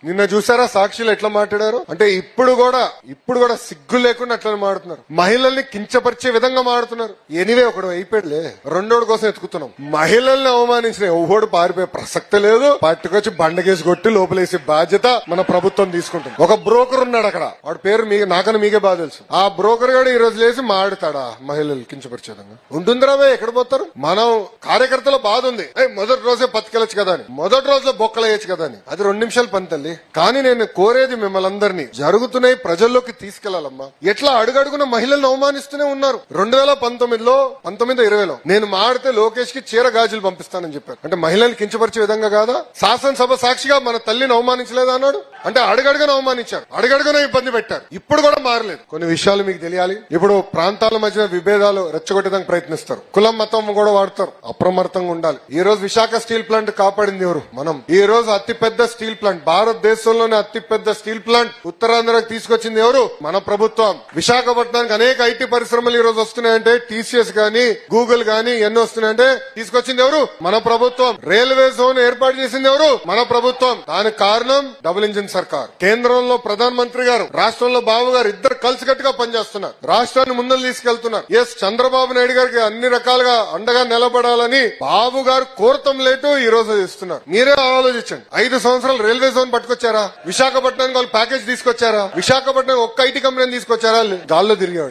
నిన్న చూసారా సాక్షులు ఎట్లా మాట్లాడారు అంటే ఇప్పుడు కూడా సిగ్గు లేకుండా అట్లా మాడుతున్నారు. మహిళల్ని కించపరిచే విధంగా మాడుతున్నారు. ఎనివే ఒకడు అయిపోయాడులే, రెండోడు కోసం ఎత్తుకుతున్నాం. మహిళల్ని అవమానించిన ఎవడు పారిపోయే ప్రసక్తే లేదు. పట్టుకొచ్చి బండకేసి కొట్టి లోపలేసే బాధ్యత మన ప్రభుత్వం తీసుకుంటుంది. ఒక బ్రోకర్ ఉన్నాడు అక్కడ, వాడి పేరు నాకన్నా మీకే బాగా తెలుసు. ఆ బ్రోకర్ గారు ఈ రోజు లేసి మాడుతాడా మహిళలు కించపరిచే విధంగా? ఉంటుందిరావే, ఎక్కడ పోతారు? మనం కార్యకర్తల బాధ ఉంది, మొదటి రోజే పత్తికెళ్ళచ్చు కదా అని, మొదటి రోజులో బొక్కలేయచ్చు కదా అని. అది 2 నిమిషాలు పని తల్లి. కానీ నేను కోరేది మిమ్మల్ని అందరినీ, జరుగుతున్నాయి ప్రజల్లోకి తీసుకెళ్లాలమ్మా. ఎట్లా అడుగడుగున మహిళలను అవమానిస్తూనే ఉన్నారు. 2019లో 2020లో నేను మాడితే లోకేష్ కి చీర గాజులు పంపిస్తానని చెప్పారు. అంటే మహిళలు కించపరిచే విధంగా కాదా? శాసనసభ సాక్షిగా మన తల్లిని అవమానించలేదా అన్నాడు. అంటే అడుగడుగున అవమానించారు, అడుగడుగున ఇబ్బంది పెట్టారు. ఇప్పుడు కూడా మారలేదు. కొన్ని విషయాలు మీకు తెలియాలి. ఇప్పుడు ప్రాంతాల మధ్య విభేదాలు రెచ్చగొట్టడానికి ప్రయత్నిస్తారు, కులం మతం కూడా వాడతారు. అప్రమత్తంగా ఉండాలి. ఈ రోజు విశాఖ స్టీల్ ప్లాంట్ కాపాడింది ఎవరు? మనం. ఈ రోజు అతిపెద్ద స్టీల్ ప్లాంట్, భారతదేశంలోనే అతిపెద్ద స్టీల్ ప్లాంట్ ఉత్తరాంధ్రకు తీసుకొచ్చింది ఎవరు? మన ప్రభుత్వం. విశాఖపట్నానికి అనేక ఐటీ పరిశ్రమలు ఈ రోజు వస్తున్నాయంటే, టీసీఎస్ గానీ గూగుల్ గానీ ఎన్ని వస్తున్నాయంటే తీసుకొచ్చింది ఎవరు? మన ప్రభుత్వం. రైల్వే జోన్ ఏర్పాటు చేసింది ఎవరు? మన ప్రభుత్వం. దానికి కారణం డబుల్ ఇంజిన్ సర్కార్. కేంద్రంలో ప్రధాన మంత్రి గారు, రాష్ట్రంలో బాబు గారు ఇద్దరు కలిసికట్టుగా పనిచేస్తున్నారు. రాష్ట్రాన్ని ముందుకు తీసుకెళ్తున్నారు. ఎస్, చంద్రబాబు నాయుడు గారికి అన్ని రకాలుగా అండగా నిలబడాలని బాబు గారు కోరతం లేటు ఈ రోజు ఇస్తున్నారు. మీరే ఆలోచించండి. 5 సంవత్సరాలు రైల్వే జోన్ పట్టుకొచ్చారా? విశాఖపట్నానికి వాళ్ళు ప్యాకేజ్ తీసుకొచ్చారా? విశాఖపట్నం ఒక్క ఐటీ కంపెనీ తీసుకొచ్చారా? గాల్లో తిరిగేవాడు.